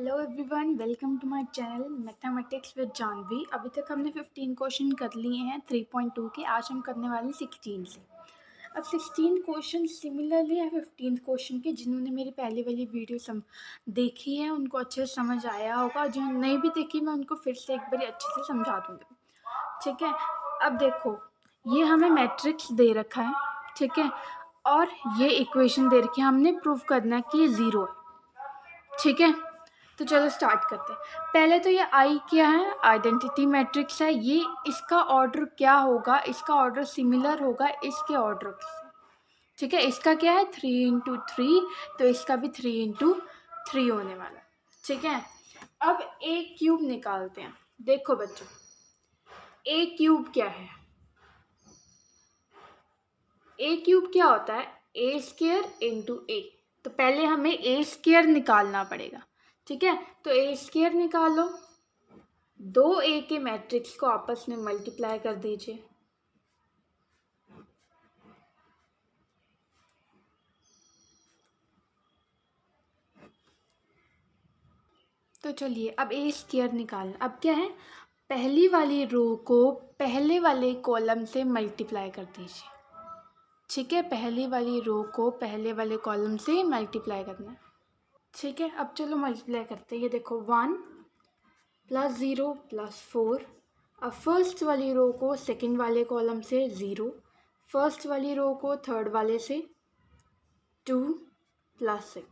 Hello everyone, welcome to my channel mathematics with Janvi. अभी तक हमने 15 क्वेश्चन कर लिए हैं 3.2 के। आज हम करने वाले 16 से। अब 16 क्वेश्चन सिमिलरली है 15 क्वेश्चन के। जिन्होंने मेरी पहली वाली वीडियो देखी है उनको अच्छे से समझ आया होगा, जो नहीं भी देखी मैं उनको फिर से एक बार अच्छे से समझा दूँगी। ठीक है, अब देखो ये हमें मैट्रिक्स दे रखा है, ठीक है, और ये इक्वेशन दे रखी है। हमने प्रूव करना है कि ये ज़ीरो है। ठीक है, तो चलो स्टार्ट करते हैं। पहले तो ये आई क्या है, आइडेंटिटी मैट्रिक्स है। ये इसका ऑर्डर क्या होगा, इसका ऑर्डर सिमिलर होगा इसके ऑर्डर से। ठीक है, इसका क्या है 3×3, तो इसका भी 3×3 होने वाला। ठीक है, अब ए क्यूब निकालते हैं। देखो बच्चों, ए क्यूब क्या है? ए क्यूब क्या होता है? ए स्क्वायर इंटू ए। तो पहले हमें ए स्क्वायर निकालना पड़ेगा। ठीक है, तो ए स्क्वायर निकालो, दो ए के मैट्रिक्स को आपस में मल्टीप्लाई कर दीजिए। तो चलिए अब ए स्क्वायर निकालना। अब क्या है, पहली वाली रो को पहले वाले कॉलम से मल्टीप्लाई कर दीजिए। ठीक है, पहली वाली रो को पहले वाले कॉलम से मल्टीप्लाई करना है। ठीक है, अब चलो मल्टीप्लाई करते हैं। ये देखो 1 + 0 + 4। अब फर्स्ट वाली रो को सेकंड वाले कॉलम से 0, फर्स्ट वाली रो को थर्ड वाले से 2 + 6।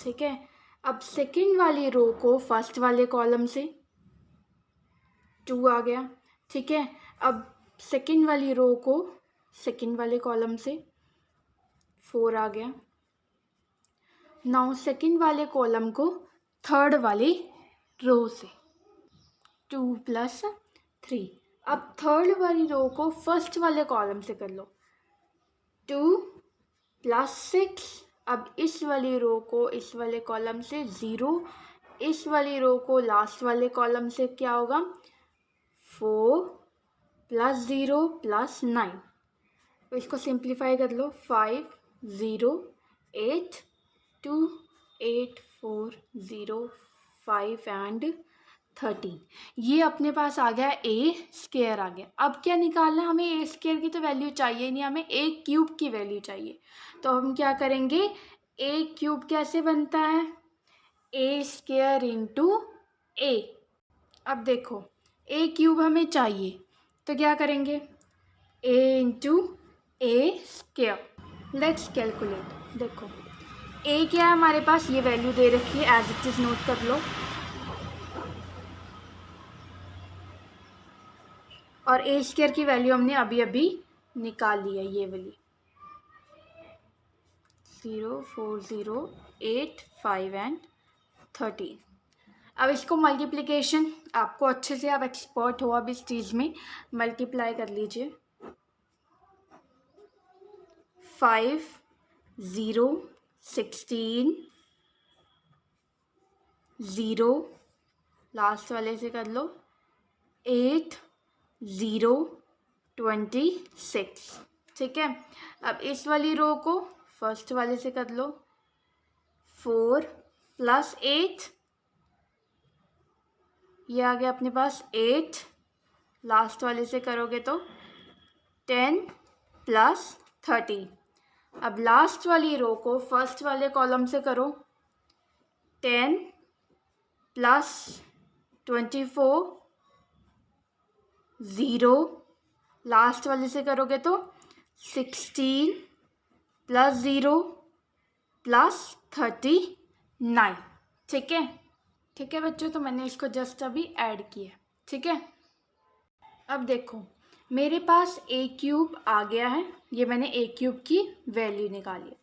ठीक है, अब सेकंड वाली रो को फर्स्ट वाले कॉलम से 2 आ गया। ठीक है, अब सेकंड वाली रो को सेकंड वाले कॉलम से 4 आ गया। नाउ सेकंड वाले कॉलम को थर्ड वाली रो से 2 + 3। अब थर्ड वाली रो को फर्स्ट वाले कॉलम से कर लो 2 + 6। अब इस वाली रो को इस वाले कॉलम से 0, इस वाली रो को लास्ट वाले कॉलम से क्या होगा 4 + 0 + 9। तो इसको सिंप्लीफाई कर लो 5 0 8 2 8 4 0 5 एंड 13। ये अपने पास आ गया ए स्क्वायर आ गया। अब क्या निकालना है हमें? ए स्क्वायर की तो वैल्यू चाहिए नहीं, हमें ए क्यूब की वैल्यू चाहिए। तो हम क्या करेंगे, ए क्यूब कैसे बनता है? A square into A. अब देखो ए क्यूब हमें चाहिए तो क्या करेंगे, A into A square. Let's calculate. देखो ए क्या है हमारे पास, ये वैल्यू दे रखी है, एज इट इज नोट कर लो। और ए स्क्वायर की वैल्यू हमने अभी अभी निकाल ली है, ये वाली 0 4 0 8 5 एंड 13। अब इसको मल्टीप्लिकेशन, आपको अच्छे से आप एक्सपर्ट हो अब इस चीज़ में, मल्टीप्लाई कर लीजिए। 5 0 16 0, लास्ट वाले से कर लो 8 0 26। ठीक है, अब इस वाली रो को फर्स्ट वाले से कर लो 4 + 8, ये आ गया अपने पास 8, लास्ट वाले से करोगे तो 10 + 13। अब लास्ट वाली रो को फर्स्ट वाले कॉलम से करो 10 + 24 0, लास्ट वाले से करोगे तो 16 + 0 + 39। ठीक है बच्चों, तो मैंने इसको जस्ट अभी ऐड किया। ठीक है, अब देखो मेरे पास ए क्यूब आ गया है, ये मैंने ए क्यूब की वैल्यू निकाली।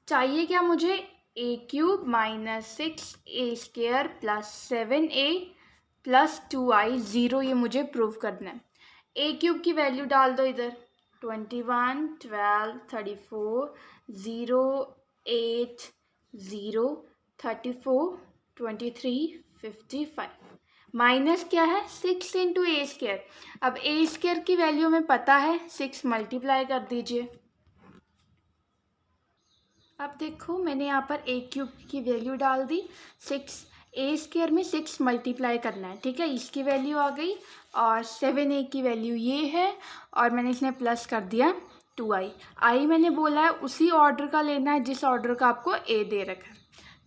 चाहिए क्या मुझे, ए क्यूब -6 ए स्क्वायर + 7a + 2i 0, ये मुझे प्रूव करना है। ए क्यूब की वैल्यू डाल दो इधर, 21 12 34 0 8 0 34 23 55। माइनस क्या है 6 × ए स्क्वायर। अब ए स्क्वायर की वैल्यू हमें पता है, 6 मल्टीप्लाई कर दीजिए। अब देखो मैंने यहाँ पर ए क्यूब की वैल्यू डाल दी 6, ए स्क्वायर में 6 मल्टीप्लाई करना है, ठीक है। इसकी वैल्यू आ गई और 7a की वैल्यू ये है और मैंने इसमें प्लस कर दिया 2i। आई मैंने बोला है उसी ऑर्डर का लेना है जिस ऑर्डर का आपको ए दे रखा है,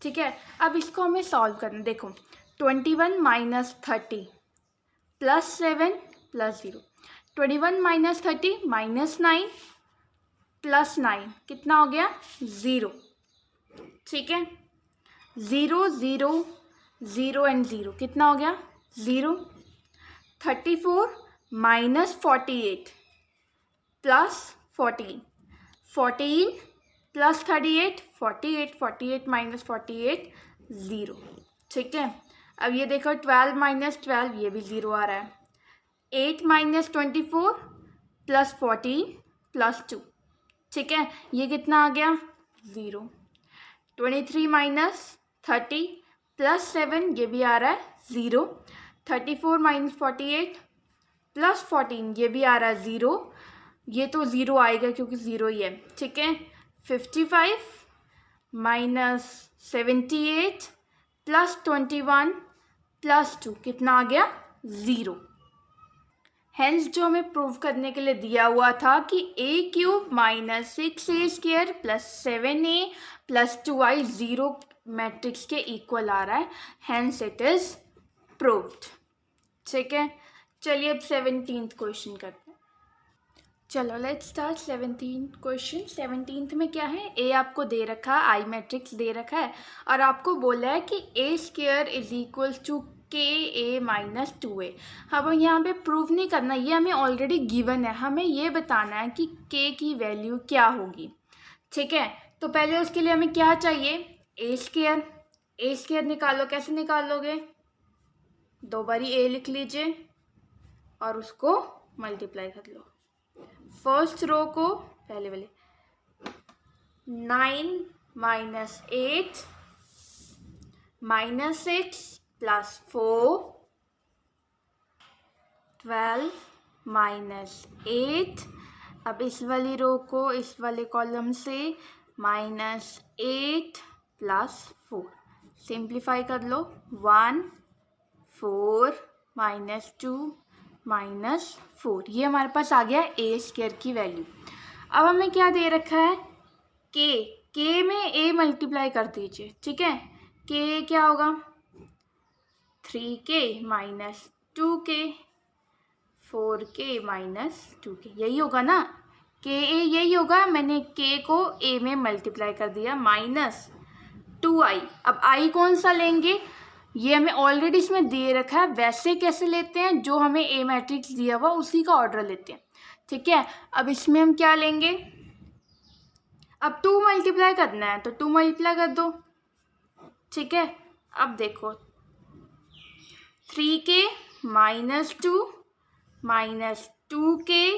ठीक है। अब इसको हमें सॉल्व करना, देखो 21 minus 30 plus 7 plus 0, 21 minus 30 minus 9 plus 9 कितना हो गया 0, ठीक है। 0 0 0 एंड 0 कितना हो गया 0। 34 माइनस 48 प्लस 14, 14 प्लस 38, 48 48 माइनस 48 0, ठीक है। अब ये देखो 12 माइनस 12 ये भी 0 आ रहा है। 8 माइनस 24 प्लस 14 प्लस 2, ठीक है, ये कितना आ गया 0। 23 माइनस 30 प्लस 7 ये भी आ रहा है 0। 34 माइनस 48 प्लस 14 ये भी आ रहा है 0, ये तो 0 आएगा क्योंकि 0 ही है, ठीक है। 55 माइनस 78 प्लस 21 प्लस 2 कितना आ गया 0। हेंस जो हमें प्रूव करने के लिए दिया हुआ था कि A cube minus 6a square plus 7a plus 2i 0 matrix के इक्वल आ रहा है, हेंस इट इज प्रूव्ड, ठीक है। चलिए अब 17th क्वेश्चन करते हैं। चलो let's start 17th question. 17th में क्या है, ए आपको दे रखा है, आई मैट्रिक्स दे रखा है और आपको बोला है कि ए स्क्वायर इज इक्वल टू के ए माइनस 2a। अब यहाँ पे प्रूव नहीं करना, ये हमें ऑलरेडी गिवन है, हमें ये बताना है कि के की वैल्यू क्या होगी, ठीक है। तो पहले उसके लिए हमें क्या चाहिए, ए स्क्वायर। ए स्क्वायर निकालो, कैसे निकालोगे, 2 बारी ए लिख लीजिए और उसको मल्टीप्लाई कर लो। फर्स्ट रो को पहले वाले 9 माइनस 8 माइनस 6 प्लस 4, 12 माइनस 8। अब इस वाली रो को इस वाले कॉलम से माइनस 8 प्लस 4, सिंप्लीफाई कर लो। 1 4 माइनस 2 माइनस 4, ये हमारे पास आ गया ए स्क्वायर की वैल्यू। अब हमें क्या दे रखा है, के में ए मल्टीप्लाई कर दीजिए, ठीक है। के क्या होगा 3k minus 2k, 4k minus 2k, यही होगा ना, के ए यही होगा। मैंने के को ए में मल्टीप्लाई कर दिया माइनस 2i। अब आई कौन सा लेंगे, ये हमें ऑलरेडी इसमें दे रखा है, वैसे कैसे लेते हैं, जो हमें ए मैट्रिक्स दिया हुआ उसी का ऑर्डर लेते हैं, ठीक है। अब इसमें हम क्या लेंगे, अब 2 मल्टीप्लाई करना है तो 2 मल्टीप्लाई कर दो, ठीक है। अब देखो 3k minus 2 minus 2k,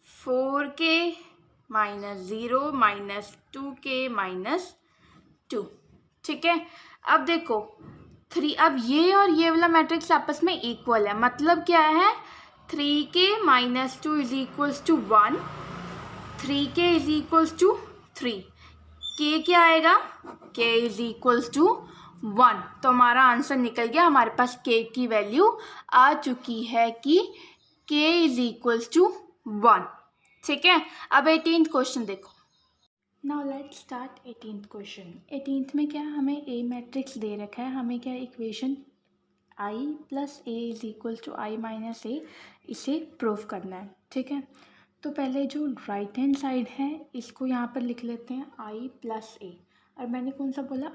4k minus 0 minus 2k minus 2, ठीक है। अब देखो 3, अब ये और ये वाला मैट्रिक्स आपस में इक्वल है, मतलब क्या है 3k minus 2 is equals to 1, 3k is equals to 3, के क्या आएगा, k इज इक्वल्स टू 1। तो हमारा आंसर निकल गया, हमारे पास k की वैल्यू आ चुकी है कि k इज इक्वल्स टू 1, ठीक है। अब 18th क्वेश्चन देखो। Now let's start 18th question. 18th में क्या हमें ए मैट्रिक्स दे रखा है, हमें क्या equation I plus A is equal to I minus A, इसे प्रूव करना है, ठीक है। तो पहले जो राइट हैंड साइड है इसको यहाँ पर लिख लेते हैं आई प्लस ए, और मैंने कौन सा बोला,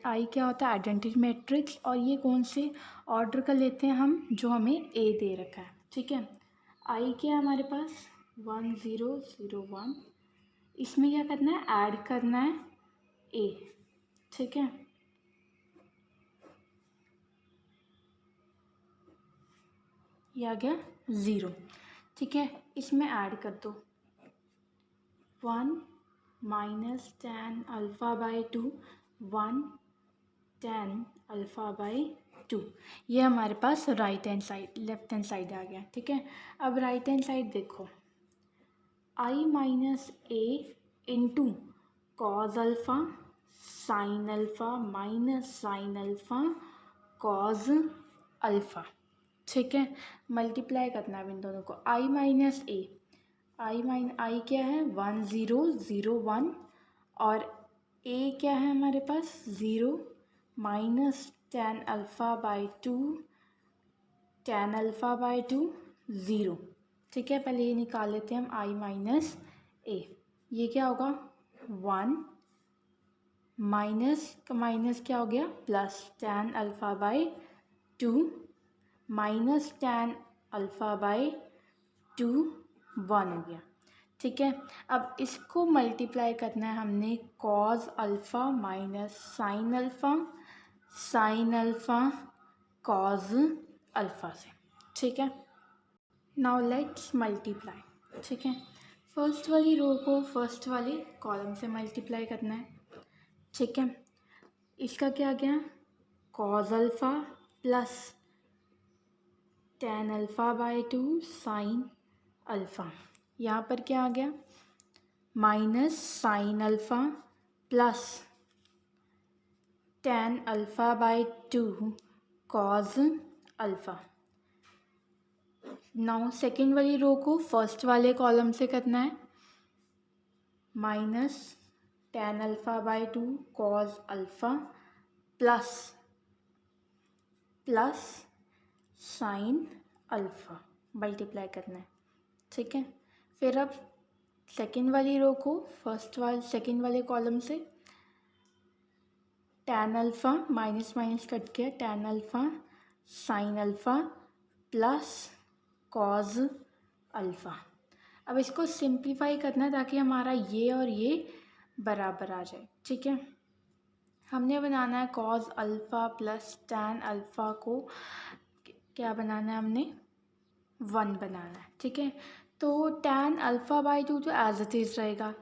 आई क्या होता है आइडेंटिटी मैट्रिक्स, और ये कौन से ऑर्डर का लेते हैं हम, जो हमें ए दे रखा है, ठीक है। आई क्या है हमारे पास 1 0 0 1, इसमें क्या करना है, ऐड करना है ए, ठीक है। ये आ गया 0, ठीक है। इसमें ऐड कर दो 1 minus 10 alpha by 2, 1 10 alpha by 2, ये हमारे पास right hand side, left hand side आ गया, ठीक है। अब राइट हैंड साइड देखो, I minus A into cos alpha sine alpha minus sine alpha cos alpha. ठीक है, मल्टीप्लाई करना है इन दोनों को। आई माइनस ए, आई क्या है 1 0 0 1 और ए क्या है हमारे पास 0 minus tan alpha by 2 tan alpha by 2 0। ठीक है, पहले ये निकाल लेते हैं हम आई माइनस ए। ये क्या होगा 1 माइनस क्या हो गया plus tan alpha by 2 minus tan alpha by 2 1 हो गया। ठीक है, अब इसको मल्टीप्लाई करना है हमने cos alpha minus sine alpha cos alpha से। ठीक है, नाउ लेट्स मल्टीप्लाई। ठीक है, फर्स्ट वाली रो को फर्स्ट वाले कॉलम से मल्टीप्लाई करना है। ठीक है, इसका क्या गया cos alpha plus tan alpha by 2 sine alpha. यहाँ पर क्या आ गया minus sine alpha plus tan alpha by 2 cos alpha. Now second वाली रो को फर्स्ट वाले कॉलम से करना है। Minus tan alpha by 2 cos alpha plus sine alpha multiply करना है। ठीक है, फिर अब सेकेंड वाली रो को सेकेंड वाले कॉलम से ten alpha minus minus cut गया ten alpha sine alpha plus cos alpha. अब इसको सिंप्लीफाई करना है ताकि हमारा ये और ये बराबर आ जाए। ठीक है, हमने बनाना है cos alpha plus tan alpha को क्या बनाना है हमने 1 बनाना है। ठीक है, तो टेन अल्फ़ा बाई 2 तो एज इट इज़ रहेगा।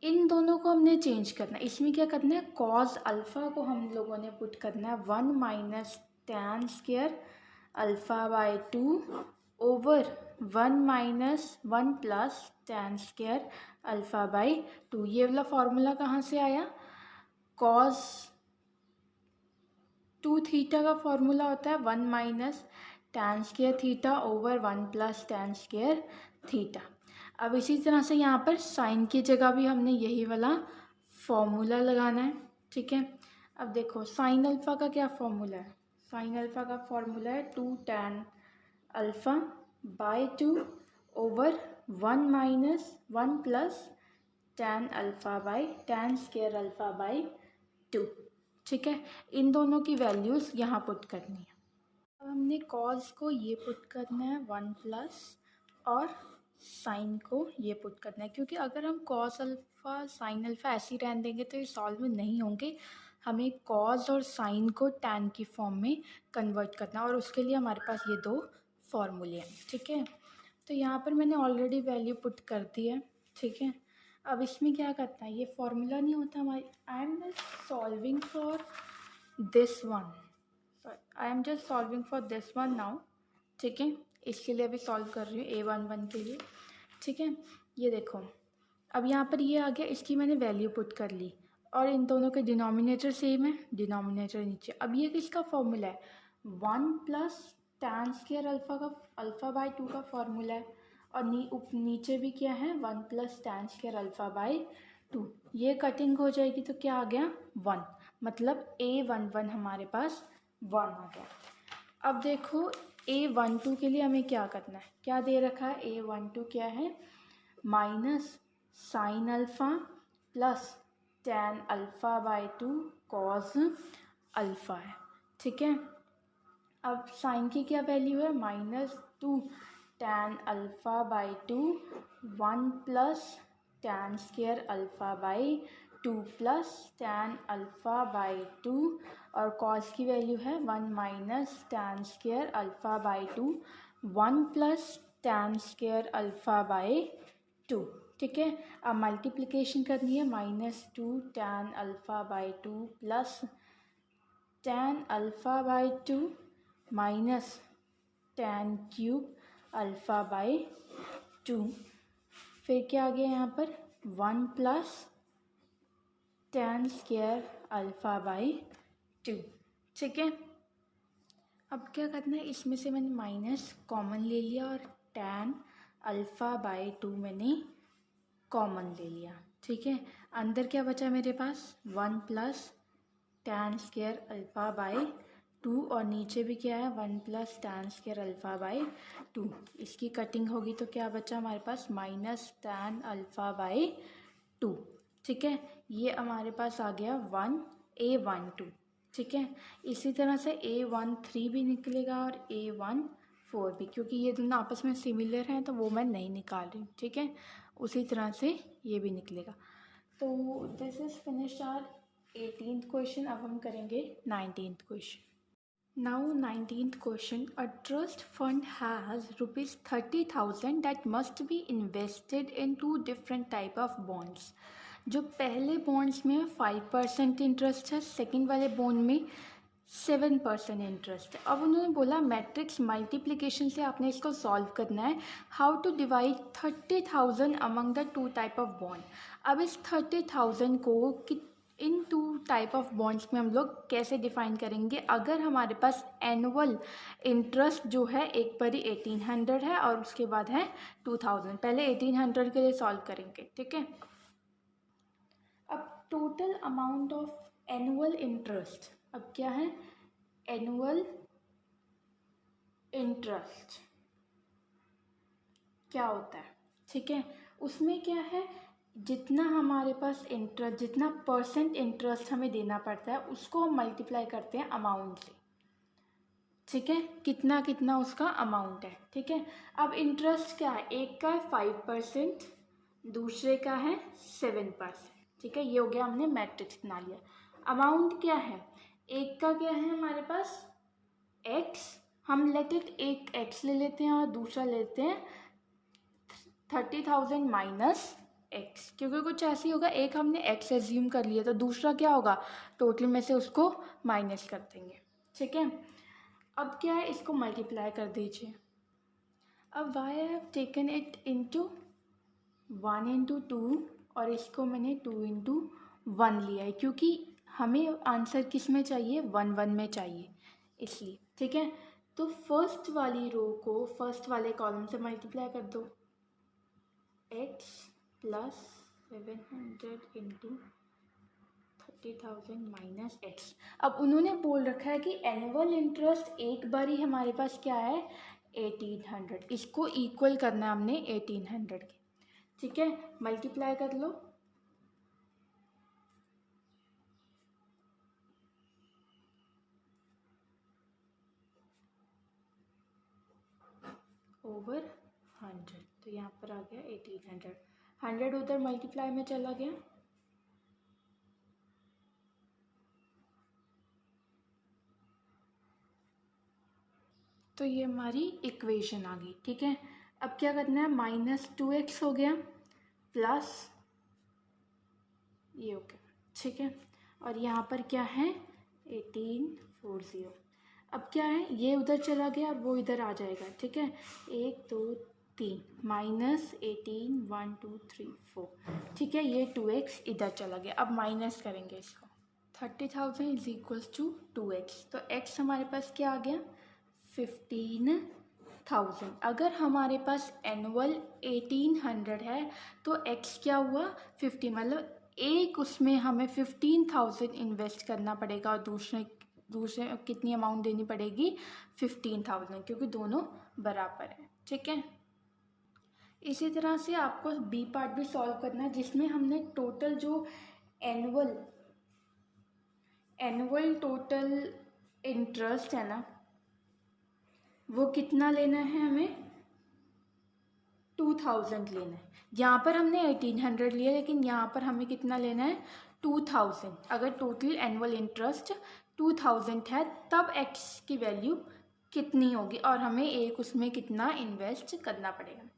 इन दोनों को हमने चेंज करना है। इसमें क्या करना है कॉज अल्फ़ा को हम लोगों ने पुट करना है 1 minus ten square alpha by 2 over 1 minus 1 plus ten square alpha by 2। ये वाला फॉर्मूला कहाँ से आया कॉज 2 थीटा का फॉर्मूला होता है 1 minus ten square theta over 1 plus ten square theta. अब इसी तरह से यहाँ पर साइन की जगह भी हमने यही वाला फॉर्मूला लगाना है। ठीक है, अब देखो साइन अल्फ़ा का क्या फॉर्मूला है। साइन अल्फ़ा का फॉर्मूला है 2 tan alpha by 2 over 1 minus 1 plus tan alpha by ten square alpha by 2। ठीक है, इन दोनों की वैल्यूज़ यहाँ पुट करनी है। अब हमने कॉज को ये पुट करना है 1 प्लस और साइन को ये पुट करना है, क्योंकि अगर हम कॉस अल्फ़ा साइन अल्फ़ा ऐसे ही रहने देंगे तो ये सॉल्व नहीं होंगे। हमें कॉज और साइन को टैन की फॉर्म में कन्वर्ट करना है और उसके लिए हमारे पास ये 2 फॉर्मूले हैं। ठीक है, तो यहाँ पर मैंने ऑलरेडी वैल्यू पुट कर दी है। ठीक है, अब इसमें क्या करना है ये फॉर्मूला नहीं होता हमारी। I am just solving for this one, I am just solving for this one now. ठीक है, इसके लिए अभी सॉल्व कर रही हूँ A11 के लिए। ठीक है, ये देखो अब यहाँ पर ये आ गया, इसकी मैंने वैल्यू पुट कर ली और इन दोनों के डिनोमिनेटर सेम है, डिनोमिनेटर नीचे। अब ये किसका फॉर्मूला है 1 प्लस टेन स्क्वायर अल्फ़ा का अल्फ़ा बाई 2 का फॉर्मूला है और नीचे भी क्या है 1 plus ten square alpha by 2। ये कटिंग हो जाएगी तो क्या आ गया 1, मतलब A11 हमारे पास 1 आ गया। अब देखो A12 के लिए हमें क्या करना है, क्या दे रखा है A12 क्या है minus sine alpha plus tan alpha by 2 cos alpha है। ठीक है, अब साइन की क्या वैल्यू है -2 tan alpha by 2 1 plus ten square alpha by 2 plus tan alpha by 2 और कॉस की वैल्यू है 1 minus ten square alpha by 2 1 plus ten square alpha by 2। ठीक है, अब मल्टीप्लिकेशन करनी है -2 tan alpha by 2 plus tan alpha by 2 minus ten cube alpha by 2। फिर क्या आ गया यहाँ पर 1 plus tan square alpha by 2। ठीक है, अब क्या करना है, इसमें से मैंने माइनस कॉमन ले लिया और tan अल्फ़ा बाई 2 मैंने कॉमन ले लिया। ठीक है, अंदर क्या बचा मेरे पास, 1 plus tan square alpha by 2 और नीचे भी क्या है, 1 plus tan square alpha by 2। इसकी कटिंग होगी तो क्या बचा हमारे पास, माइनस tan अल्फ़ा बाई 2। ठीक है, ये हमारे पास आ गया 1a12। ठीक है, इसी तरह से a13 भी निकलेगा और a14 भी, क्योंकि ये दोनों आपस में सिमिलर हैं तो वो मैं नहीं निकाल रही हूँ। ठीक है, उसी तरह से ये भी निकलेगा। तो this is finished our 18th question. अब हम करेंगे 19th question. Now 19th question. A trust fund has rupees 30,000 that must be invested in two different type of bonds. जो पहले बॉन्ड्स में 5% इंटरेस्ट है, सेकंड वाले बॉन्ड में 7% इंटरेस्ट है। अब उन्होंने बोला मैट्रिक्स मल्टीप्लिकेशन से आपने इसको सॉल्व करना है। How to divide 30,000 among the two type of bond. अब इस 30,000 को इन टू टाइप ऑफ बॉन्ड्स में हम लोग कैसे डिफाइन करेंगे। अगर हमारे पास एनुअल इंटरेस्ट जो है एक बारी 1800 है और उसके बाद है 2000, पहले 1800 के लिए सॉल्व करेंगे। ठीक है, अब total amount of annual interest, अब क्या है, एनुअल इंटरेस्ट क्या होता है। ठीक है, उसमें क्या है, जितना हमारे पास इंटरेस्ट, जितना परसेंट इंटरेस्ट हमें देना पड़ता है उसको हम मल्टीप्लाई करते हैं अमाउंट से। ठीक है, कितना कितना उसका अमाउंट है। ठीक है, अब इंटरेस्ट क्या है, एक का है 5%, दूसरे का है 7%। ठीक है, ये हो गया, हमने मैट्रिक्स बना लिया। अमाउंट क्या है, एक का क्या है हमारे पास x, हम लेट इट एक x ले लेते हैं और दूसरा लेते हैं 30,000 माइनस x, क्योंकि कुछ ऐसे ही होगा, एक हमने x एज्यूम कर लिया तो दूसरा क्या होगा, टोटल में से उसको माइनस कर देंगे। ठीक है, अब क्या है, इसको मल्टीप्लाई कर दीजिए। अब y I have taken it into 1 into 2 और इसको मैंने 2 इंटू 1 लिया है, क्योंकि हमें आंसर किस में चाहिए, 1 1 में चाहिए, इसलिए। ठीक है, तो फर्स्ट वाली रो को फर्स्ट वाले कॉलम से मल्टीप्लाई कर दो, x plus 700 into 30,000 minus x. अब उन्होंने बोल रखा है कि एनुअल इंटरेस्ट एक बार ही हमारे पास क्या है, 1800, इसको इक्वल करना है हमने 1800 के। ठीक है, मल्टीप्लाई कर लो, ओवर 100, तो यहाँ पर आ गया 1800, 100 उधर मल्टीप्लाई में चला गया, तो ये हमारी इक्वेशन आ गई। ठीक है, अब क्या करना है, -2x हो गया प्लस ये हो गया। ठीक है, और यहाँ पर क्या है 1840। अब क्या है, ये उधर चला गया और वो इधर आ जाएगा। ठीक है, 1 2 3 माइनस 18 1 2 3 4। ठीक है, ये 2x इधर चला गया। अब माइनस करेंगे इसको, 30,000 इज इक्वल्स टू 2x, तो x हमारे पास क्या आ गया, 15,000। अगर हमारे पास एनुअल 1800 है तो x क्या हुआ, 50, मतलब एक उसमें हमें 15,000 इन्वेस्ट करना पड़ेगा और दूसरे कितनी अमाउंट देनी पड़ेगी, 15,000, क्योंकि दोनों बराबर हैं। ठीक है, इसी तरह से आपको बी पार्ट भी सॉल्व करना है, जिसमें हमने टोटल जो एनुअल टोटल इंटरेस्ट है ना, वो कितना लेना है हमें, 2000 लेना है। यहाँ पर हमने 1800 लिया, लेकिन यहाँ पर हमें कितना लेना है, 2000। अगर टोटल एनुअल इंटरेस्ट 2000 है तब x की वैल्यू कितनी होगी और हमें एक उसमें कितना इन्वेस्ट करना पड़ेगा।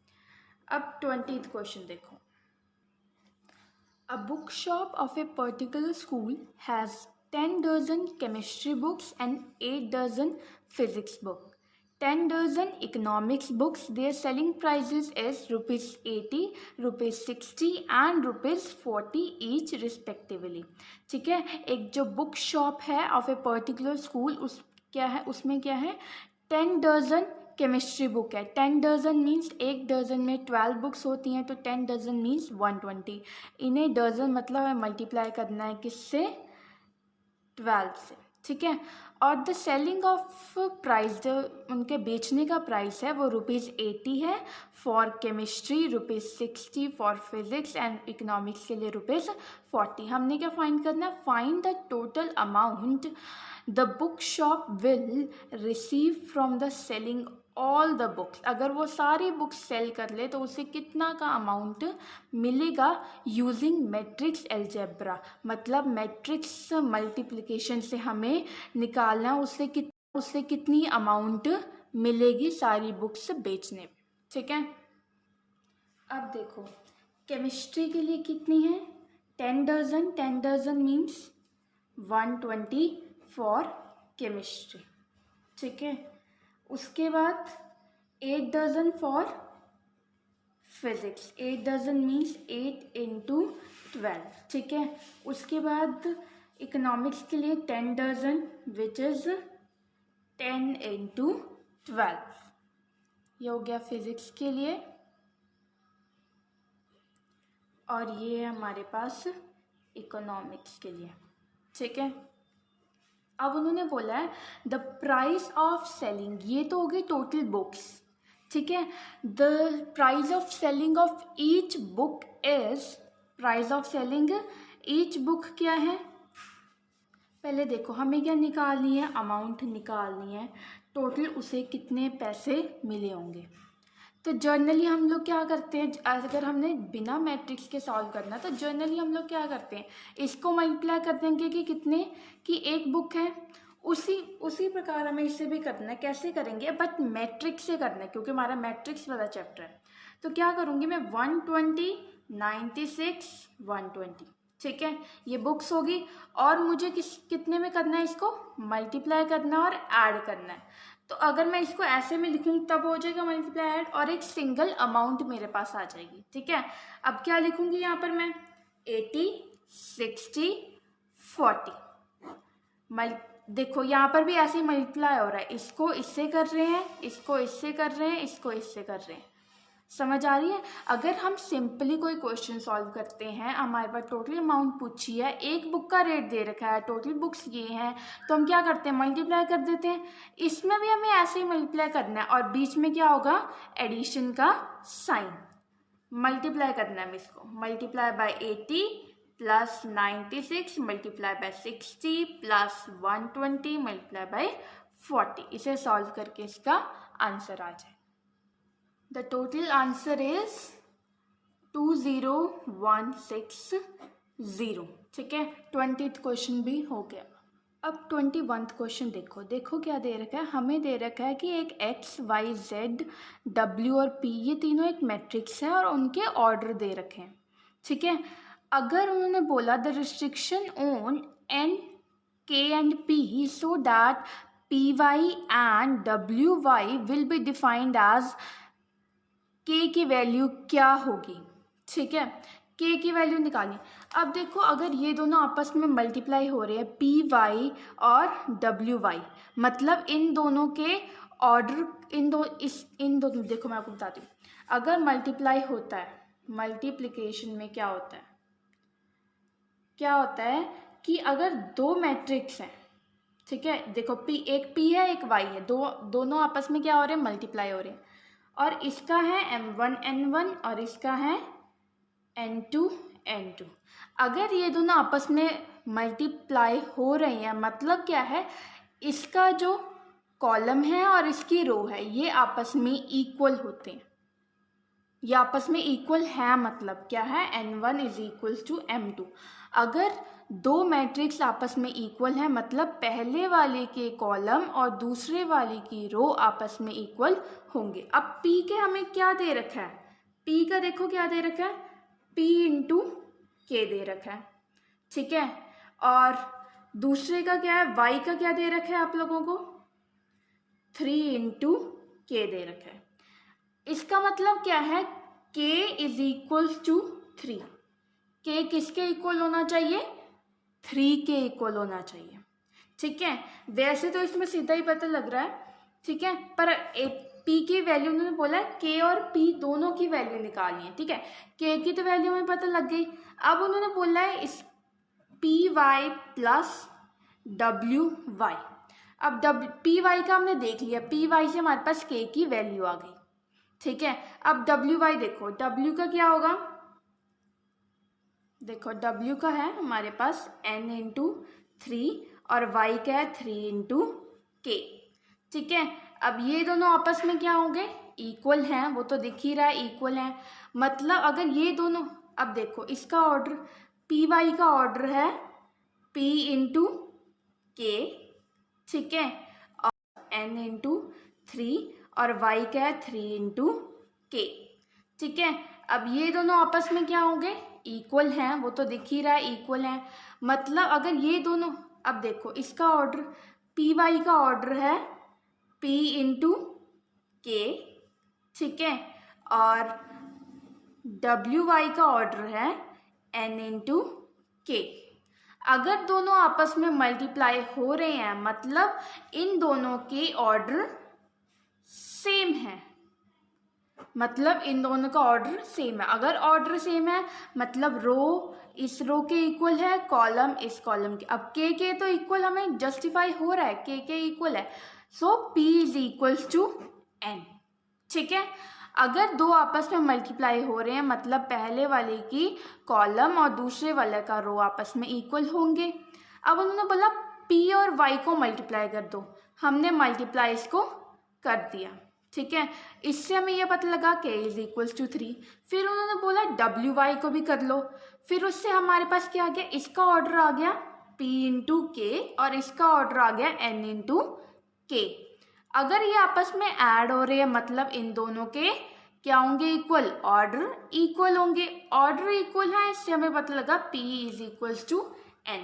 अब 20th क्वेश्चन देखो। A bookshop of a particular school has 10 dozen chemistry books and 8 dozen physics book. 10 dozen economics books. Their selling prices is rupees 80, rupees 60 and rupees 40 each respectively. ठीक है, एक जो बुक शॉप है of a particular school, उस क्या है, उसमें क्या है, 10 डजन केमिस्ट्री बुक है. 10 डजन मीन्स एक डजन में 12 बुक्स होती हैं, तो 10 डजन मीन्स 120. इन्हें डजन मतलब है मल्टीप्लाई करना है किससे, 12 से. ठीक है, और द सेलिंग ऑफ प्राइस, जो उनके बेचने का प्राइस है वो रुपीज़ 80 है for chemistry, rupees 60 for physics and economics के लिए रुपीज़ 40. हमने क्या फाइंड करना है, find the total amount the book shop will receive from the selling all the books. अगर वो सारी बुक्स सेल कर ले तो उसे कितना का अमाउंट मिलेगा यूजिंग मैट्रिक्स एल्जेब्रा. मतलब मैट्रिक्स मल्टीप्लिकेशन से हमें निकालना उससे कितनी अमाउंट मिलेगी सारी बुक्स बेचने में. ठीक है, अब देखो केमिस्ट्री के लिए कितनी है, 10 dozen. 10 dozen means 120 for chemistry. ठीक है, उसके बाद 8 dozen for physics. 8 dozen means 8 into 12. ठीक है, उसके बाद इकोनॉमिक्स के लिए 10 डजन विच इज़ 10 इंटू 12. ये हो गया फिजिक्स के लिए, और ये है हमारे पास इकोनॉमिक्स के लिए. ठीक है, अब उन्होंने बोला है द प्राइस ऑफ सेलिंग, ये तो हो गई टोटल बुक्स. ठीक है, the price of selling of each book is, price of selling each book क्या है, पहले देखो हमें क्या निकालनी है, अमाउंट निकालनी है टोटल, उसे कितने पैसे मिले होंगे. तो जर्नली हम लोग क्या करते हैं, अगर हमने बिना मैट्रिक्स के सॉल्व करना तो जर्नली हम लोग क्या करते हैं, इसको मल्टीप्लाई कर देंगे कि कितने की एक बुक है, उसी प्रकार हमें इसे भी करना है. कैसे करेंगे, बट मैट्रिक्स से करना है क्योंकि हमारा मैट्रिक्स वाला चैप्टर है. तो क्या करूँगी मैं, 120, 96, 120. ठीक है, ये बुक्स होगी, और मुझे कितने में करना है, इसको मल्टीप्लाई करना है और ऐड करना है. तो अगर मैं इसको ऐसे में लिखूंगी तब हो जाएगा मल्टीप्लाई ऐड, और एक सिंगल अमाउंट मेरे पास आ जाएगी. ठीक है, अब क्या लिखूंगी यहाँ पर मैं, 80, 60, 40. देखो यहाँ पर भी ऐसे ही मल्टीप्लाई हो रहा है, इसको इससे कर रहे हैं, इसको इससे कर रहे हैं, इसको इससे कर रहे हैं. समझ आ रही है. अगर हम सिंपली कोई क्वेश्चन सॉल्व करते हैं, हमारे पास टोटल अमाउंट पूछी है, एक बुक का रेट दे रखा है, टोटल बुक्स ये हैं, तो हम क्या करते हैं, मल्टीप्लाई कर देते हैं. इसमें भी हमें ऐसे ही मल्टीप्लाई करना है, और बीच में क्या होगा, एडिशन का साइन. मल्टीप्लाई करना है इसको, multiply by 80 plus 96 multiply by 60 plus 120 multiply by 40. इसे सॉल्व करके इसका आंसर आ जाए. The total answer is 20160. ठीक है, 20th क्वेश्चन भी हो गया. अब 21th क्वेश्चन देखो क्या दे रखा है, हमें दे रखा है कि एक x, y, z, w और p ये तीनों एक मैट्रिक्स है और उनके ऑर्डर दे रखे हैं. ठीक है, अगर उन्होंने बोला the restriction on n, k and p so that py and wy will be defined as, k की वैल्यू क्या होगी. ठीक है, के की वैल्यू निकाली. अब देखो अगर ये दोनों आपस में मल्टीप्लाई हो रहे हैं, पी वाई और डब्ल्यू वाई, मतलब इन दोनों के ऑर्डर, इन दोनों देखो मैं आपको बताती हूँ. अगर मल्टीप्लाई होता है, मल्टीप्लिकेशन में क्या होता है कि अगर दो मैट्रिक्स हैं, ठीक है, देखो एक पी है एक वाई है, दोनों आपस में क्या हो रहे हैं, मल्टीप्लाई हो रहे हैं, और इसका है m1 n1 और इसका है n2 n2. अगर ये दोनों आपस में मल्टीप्लाई हो रही हैं, मतलब क्या है, इसका जो कॉलम है और इसकी रो है ये आपस में इक्वल होते हैं, ये आपस में इक्वल है, मतलब क्या है, n1 is equals to m2. अगर दो मैट्रिक्स आपस में इक्वल है, मतलब पहले वाले के कॉलम और दूसरे वाले की रो आपस में इक्वल होंगे. अब p के हमें क्या दे रखा है, p का देखो क्या दे रखा है, p इंटू के दे रखा है. ठीक है, और दूसरे का क्या है, y का क्या दे रखा है आप लोगों को, 3 इंटू के दे रखा है। इसका मतलब क्या है, k is equals to 3। k किसके इक्वल होना चाहिए, 3 के इक्वल होना चाहिए। ठीक है, वैसे तो इसमें सीधा ही पता लग रहा है, ठीक है, पर p की वैल्यू उन्होंने बोला है k और p दोनों की वैल्यू निकालनी है। ठीक है, k की तो वैल्यू हमें पता लग गई। अब उन्होंने बोला है इस py प्लस wy। अब py का हमने देख लिया, py से हमारे पास k की वैल्यू आ गई। ठीक है, अब wy देखो, w का क्या होगा, देखो w का है हमारे पास n इंटू 3 और y का है 3 इंटू k। ठीक है, अब ये दोनों आपस में क्या होंगे, इक्वल हैं, वो तो दिख ही रहा है इक्वल हैं। मतलब अगर ये दोनों, अब देखो इसका ऑर्डर py का ऑर्डर है p इंटू k, ठीक है, और n इंटू 3 और y का है 3 इंटू k। ठीक है, अब ये दोनों आपस में क्या होंगे, इक्वल हैं, वो तो दिख ही रहा है इक्वल हैं। मतलब अगर ये दोनों, अब देखो इसका ऑर्डर py का ऑर्डर है p इंटू k, ठीक है, और wy का ऑर्डर है n इंटू k। अगर दोनों आपस में मल्टीप्लाई हो रहे हैं मतलब इन दोनों के ऑर्डर सेम है, मतलब इन दोनों का ऑर्डर सेम है। अगर ऑर्डर सेम है मतलब रो इस रो के इक्वल है, कॉलम इस कॉलम के। अब के तो इक्वल हमें जस्टिफाई हो रहा है, के इक्वल है, so p is equals to n। ठीक है, अगर दो आपस में मल्टीप्लाई हो रहे हैं मतलब पहले वाले की कॉलम और दूसरे वाले का रो आपस में इक्वल होंगे। अब उन्होंने बोला p और y को मल्टीप्लाई कर दो, हमने मल्टीप्लाई इसको कर दिया। ठीक है, इससे हमें यह पता लगा k इज इक्वल्स टू 3। फिर उन्होंने बोला wy को भी कर लो, फिर उससे हमारे पास क्या आ गया, इसका ऑर्डर आ गया p इंटू के और इसका ऑर्डर आ गया n इंटू के। अगर ये आपस में ऐड हो रहे हैं मतलब इन दोनों के क्या होंगे, इक्वल, ऑर्डर इक्वल होंगे। ऑर्डर इक्वल है, इससे हमें पता लगा p is equals to n।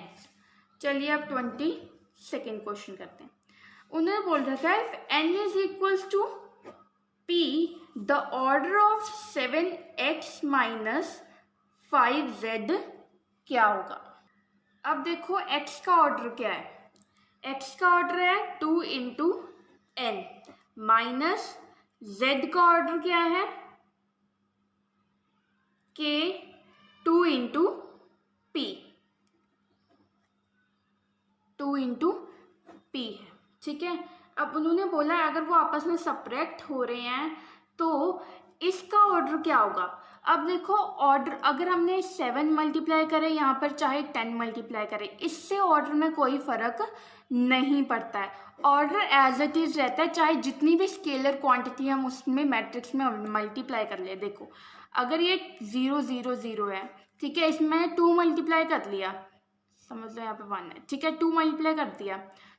चलिए अब 22nd क्वेश्चन करते हैं। उन्होंने बोल रखा है if n is equals to p the order of 7x minus 5z क्या होगा। अब देखो x का ऑर्डर क्या है, x का ऑर्डर है 2 इंटू n माइनस z का ऑर्डर क्या है k 2 into p, 2 into p है। ठीक है, अब उन्होंने बोला अगर वो आपस में सब्ट्रैक्ट हो रहे हैं तो इसका ऑर्डर क्या होगा। अब देखो ऑर्डर अगर हमने 7 मल्टीप्लाई करे यहाँ पर चाहे 10 मल्टीप्लाई करे, इससे ऑर्डर में कोई फर्क नहीं पड़ता है, ऑर्डर एज इट इज रहता है, चाहे जितनी भी स्केलर क्वांटिटी हम उसमें मैट्रिक्स में मल्टीप्लाई कर ले। देखो अगर ये 0 0 0 है, ठीक है, इसमें 2 मल्टीप्लाई कर लिया, समझ लो यहाँ पे 1 है, ठीक है, 2 मल्टीप्लाई कर दिया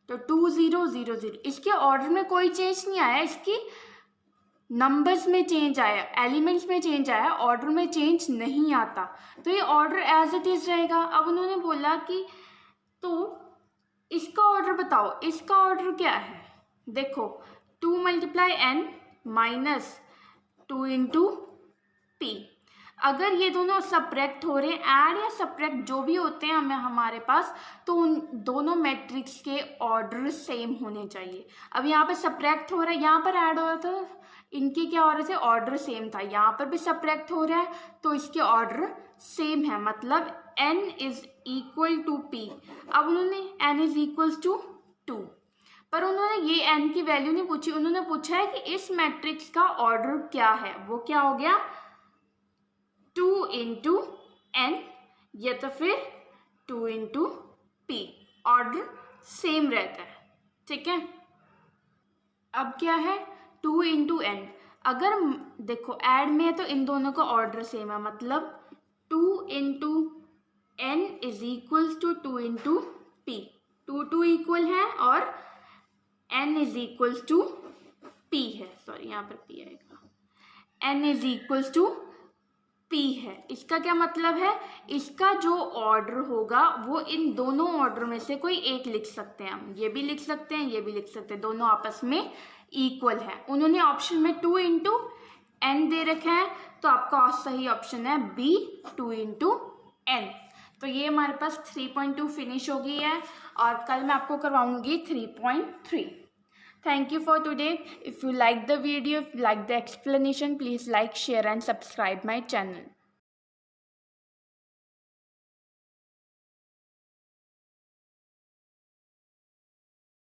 तो 2 0 0 0, इसके ऑर्डर में कोई चेंज नहीं आया, इसकी नंबर्स में चेंज आया, एलिमेंट्स में चेंज आया, ऑर्डर में चेंज नहीं आता, तो ये ऑर्डर एज इट इज रहेगा। अब उन्होंने बोला कि तो इसका ऑर्डर बताओ, इसका ऑर्डर क्या है, देखो 2 multiply n minus 2 into p। अगर ये दोनों सब्ट्रैक्ट हो रहे हैं, ऐड या सब्ट्रैक्ट जो भी होते हैं हमें हमारे पास, तो उन दोनों मैट्रिक्स के ऑर्डर सेम होने चाहिए। अब यहाँ पे सब्ट्रैक्ट हो रहा है, यहाँ पर ऐड हो रहा था, इनके क्या हो रहे थे, ऑर्डर सेम था, यहाँ पर भी सब्ट्रैक्ट हो रहा है तो इसके ऑर्डर सेम है, मतलब n is equal to p। अब उन्होंने n इज इक्वल टू 2, पर उन्होंने ये n की वैल्यू नहीं पूछी, उन्होंने पूछा है कि इस मैट्रिक्स का ऑर्डर क्या है, वो क्या हो गया 2 इंटू n या तो फिर 2 इंटू p, ऑर्डर सेम रहता है। ठीक है, अब क्या है 2 इंटू n, अगर देखो ऐड में है तो इन दोनों का ऑर्डर सेम है, मतलब 2 into n is equals to 2 into p, 2 2 equal है और n is equals to p है, सॉरी यहाँ पर p आएगा, n is equals to P है। इसका क्या मतलब है, इसका जो ऑर्डर होगा वो इन दोनों ऑर्डर में से कोई एक लिख सकते हैं हम, ये भी लिख सकते हैं, ये भी लिख सकते हैं, दोनों आपस में इक्वल है। उन्होंने ऑप्शन में 2 इंटू n दे रखा है, तो आपका सही ऑप्शन है B 2 इंटू n। तो ये हमारे पास 3.2 फिनिश हो गई है और कल मैं आपको करवाऊंगी 3.3। Thank you for today. If you like the video, if you like the explanation, please like, share and subscribe my channel.